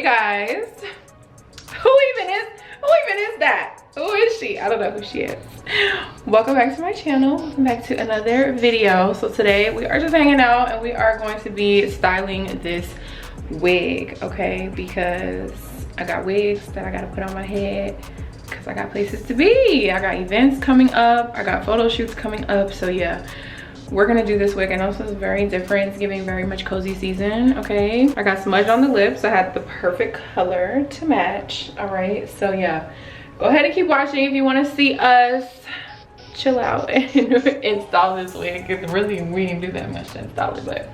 Hey guys, who even is that? Who is she? I don't know who she is. Welcome back to my channel. Welcome back to another video. So today we are just hanging out and we are going to be styling this wig, okay? Because I got wigs that I gotta put on my head because I got places to be. I got events coming up, I got photo shoots coming up. So yeah, we're gonna do this wig. I know this is very different. It's giving very much cozy season, okay? I got smudge on the lips. I had the perfect color to match. All right, so yeah, go ahead and keep watching if you want to see us chill out and install this wig. Because really, we didn't do that much to install it, but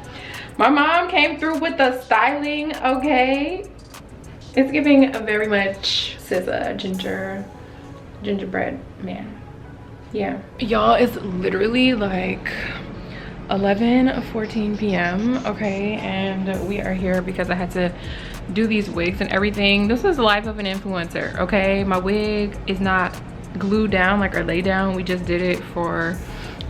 my mom came through with the styling, okay? It's giving a very much SZA gingerbread man. Yeah, y'all, it's literally like 11:14 p.m. okay, and we are here because I had to do these wigs and everything. This is the life of an influencer, okay? My wig is not glued down like or laid down. We just did it for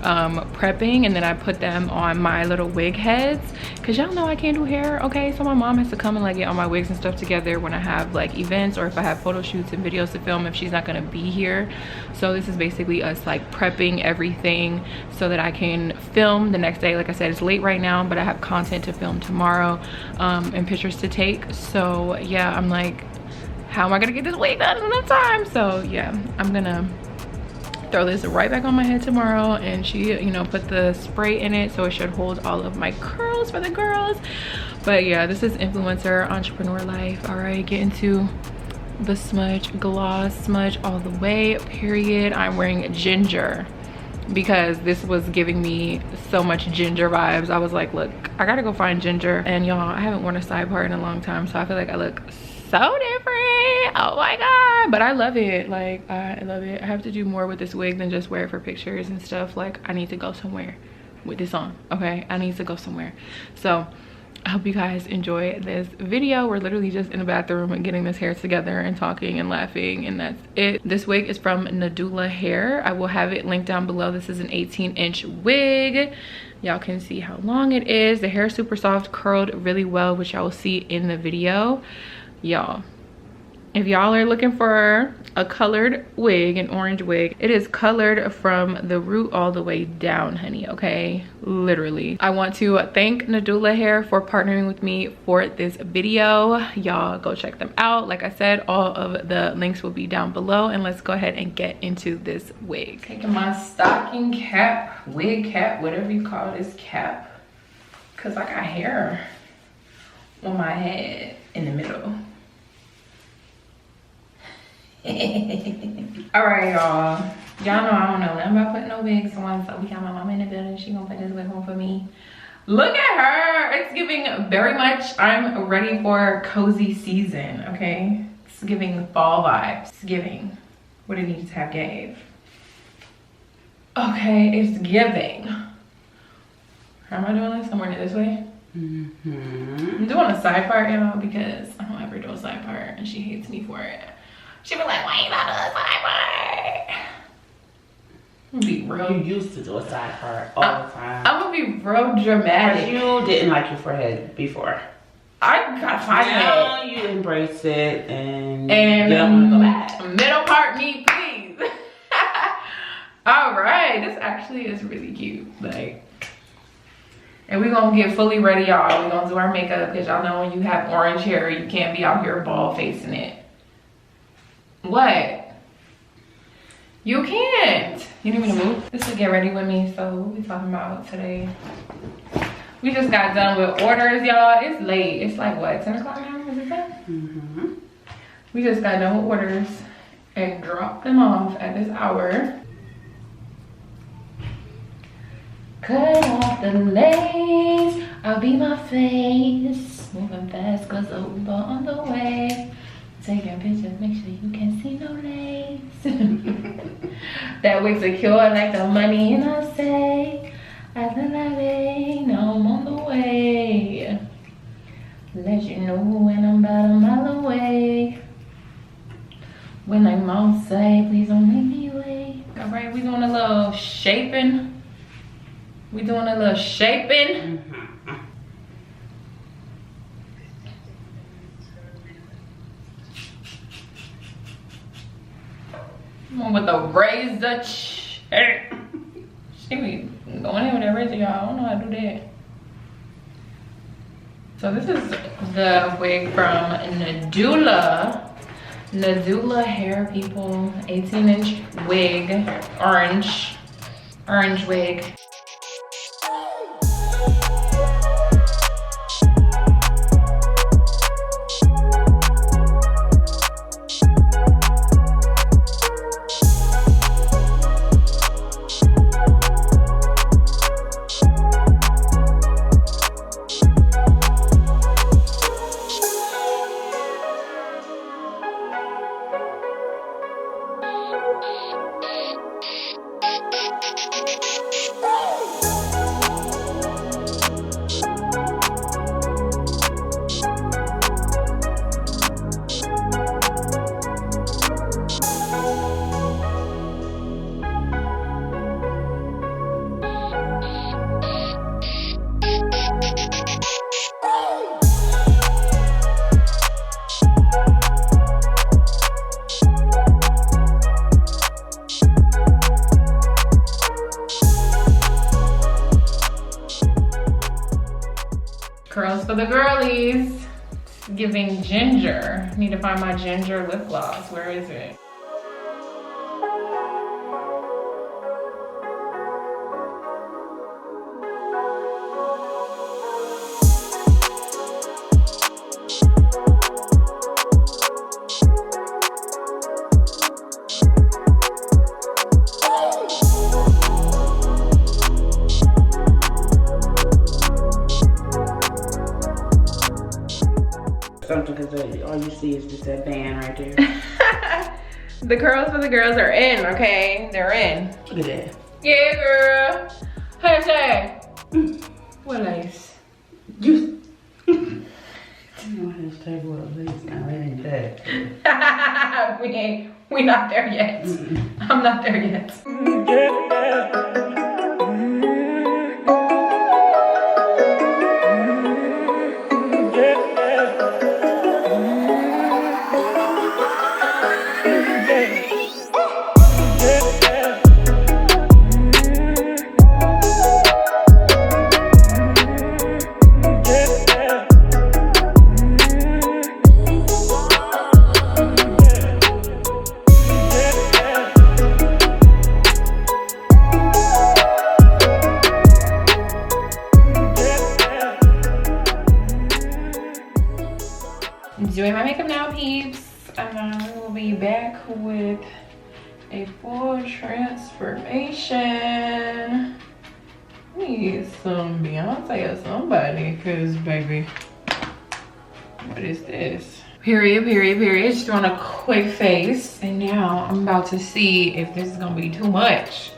prepping, and then I put them on my little wig heads because y'all know I can't do hair, okay? So my mom has to come and like get all my wigs and stuff together when I have like events or if I have photo shoots and videos to film if she's not gonna be here. So this is basically us like prepping everything so that I can film the next day. Like I said, it's late right now, but I have content to film tomorrow and pictures to take. So yeah, I'm like, how am I gonna get this wig done in enough time? So yeah, I'm gonna throw this right back on my head tomorrow, and she, you know, put the spray in it so it should hold all of my curls for the girls. But yeah, this is influencer entrepreneur life. All right, get into the smudge, gloss smudge all the way, period. I'm wearing ginger because this was giving me so much ginger vibes. I was like, look, I gotta go find ginger. And y'all, I haven't worn a side part in a long time, so I feel like I look so different. Oh my god, but I love it. Like, I love it. I have to do more with this wig than just wear it for pictures and stuff. Like, I need to go somewhere with this on, okay? I need to go somewhere. So I hope you guys enjoy this video. We're literally just in the bathroom and getting this hair together and talking and laughing, and that's it. This wig is from Nadula Hair. I will have it linked down below. This is an 18-inch wig. Y'all can see how long it is. The hair is super soft, curled really well, which y'all will see in the video. Y'all, if y'all are looking for a colored wig, an orange wig, it is colored from the root all the way down, honey, okay? Literally. I want to thank Nadula Hair for partnering with me for this video. Y'all go check them out. Like I said, all of the links will be down below, and let's go ahead and get into this wig. Taking my stocking cap, wig cap, whatever you call this cap, because I got hair on my head in the middle. All right, y'all know I don't know nothing about putting no wigs on, so we got my mama in the building. She gonna put this wig on for me. Look at her. It's giving very much I'm ready for cozy season, okay? It's giving fall vibes. It's giving what it needs to have gave. Okay, it's giving. How am I doing this? I'm wearing it this way. I'm doing a side part, you know, because I don't ever do a side part and she hates me for it. She be like, why you not doing a side part? Be real. You used to do a side part all the time. I'm gonna be real dramatic. But you didn't like your forehead before. I got fine now you embrace it and you don't go back. Middle part me, please. All right, this actually is really cute. Like, and we're gonna get fully ready, y'all. We're gonna do our makeup because y'all know when you have orange hair, you can't be out here bald facing it. What? You can't. You need me to move? This is get ready with me. So what we talking about today? We just got done with orders, y'all. It's late. It's like what, 10 o'clock now? Is it 10? We just got done with orders and dropped them off at this hour. Cut off the lace, I'll be my face. Moving fast cause Uber on the way. Taking pictures, make sure you can see no lace. That wig secure like the money, and I say, I feel like now I'm on the way. Let you know when I'm about a mile away. When I'm outside, please don't make me wait. All right, we doing a little shaping. We doing a little shaping. With the razor. She be going in with that razor, y'all. I don't know how to do that. So this is the wig from Nadula Hair, people. 18-inch wig, orange wig. Curls for the girlies. It's giving ginger. Need to find my ginger lip gloss. Where is it? Something because all you see is just that band right there. The curls for the girls are in, okay? They're in. Look at that. Yeah, girl. Hashtag. What lace? You know hashtag what lace now, it ain't that. we not there yet. I'm not there yet. Doing my makeup now, peeps. I will be back with a full transformation. Need some Beyonce or somebody, cause baby, what is this? Period. Just want a quick face. And now I'm about to see if this is gonna be too much.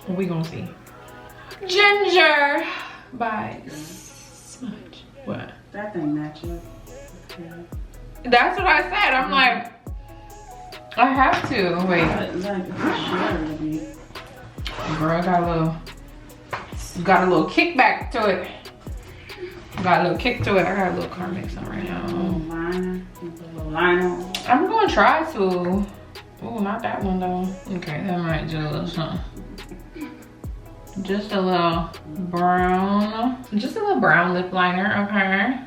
We gonna see. Ginger by Smudge. What? That thing matches. Okay. That's what I said. I'm like, I have to. Wait. Girl, got a little kickback to it. Got a little kick to it. I got a little car mix on right now. A little liner. I'm gonna try to. Oh, not that one though. Okay, that might do a little something. Just a little brown lip liner, okay?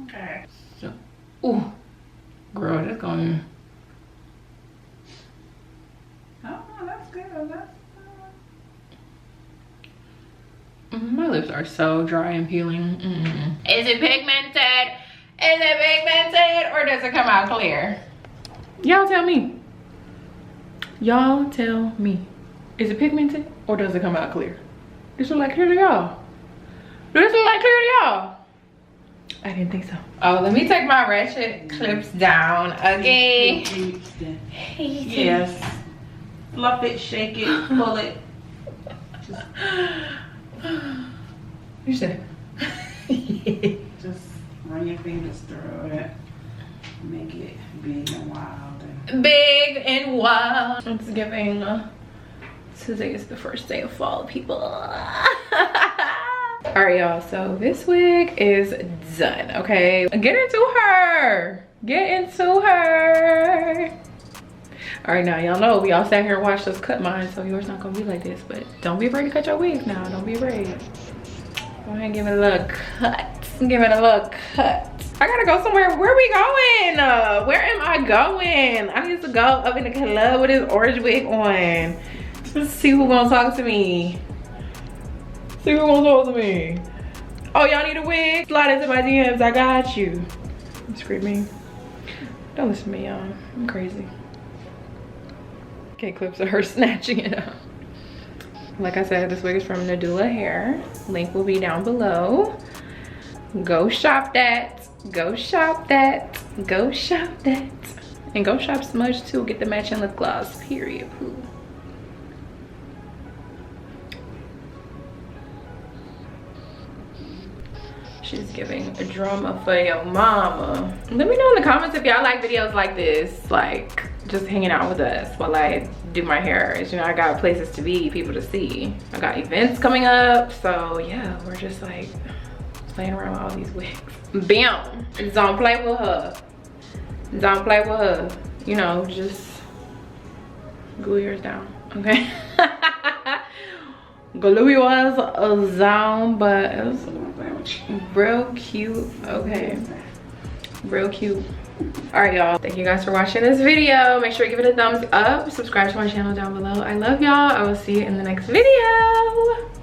Okay. So, ooh, girl, that's going. Oh, that's good. My lips are so dry and peeling. Is it pigmented? Or does it come out clear? Y'all tell me. Y'all tell me. Is it pigmented or does it come out clear? This look like clear to y'all? Does this look like clear to y'all? I didn't think so. Oh, let me take my ratchet clips down. Okay. Yes. Fluff it, shake it, pull it. Just, you said. just run your fingers through it. Make it big and wild. Big and wild. It's giving. Today is the first day of fall, people. All right, y'all, so this wig is done, okay? Get into her. All right, now y'all know we all sat here and watched us cut mine, so yours not gonna be like this. But don't be afraid to cut your wigs now. Don't be afraid. Go ahead and give it a little cut. Give it a little cut. I gotta go somewhere. Where are we going? Where am I going? I need to go up in the club with this orange wig on. Let's see who's gonna talk to me. See who's gonna talk to me. Oh, y'all need a wig? Slide into my DMs. I got you. I'm screaming. Don't listen to me, y'all. I'm crazy. Okay, clips of her snatching it up. Like I said, this wig is from Nadula Hair. Link will be down below. Go shop that. Go shop that. Go shop that. And go shop Smudge too. Get the matching lip gloss. Period. Poo. She's giving a drama for your mama. Let me know in the comments if y'all like videos like this, like just hanging out with us while I do my hair. As you know, I got places to be, people to see. I got events coming up, so yeah, we're just like playing around with all these wigs. Bam! Don't play with her. Don't play with her. You know, just glue yours down, okay? Glue yours down, but it was real cute. Okay, real cute. All right, y'all, thank you guys for watching this video. Make sure you give it a thumbs up, subscribe to my channel down below. I love y'all. I will see you in the next video.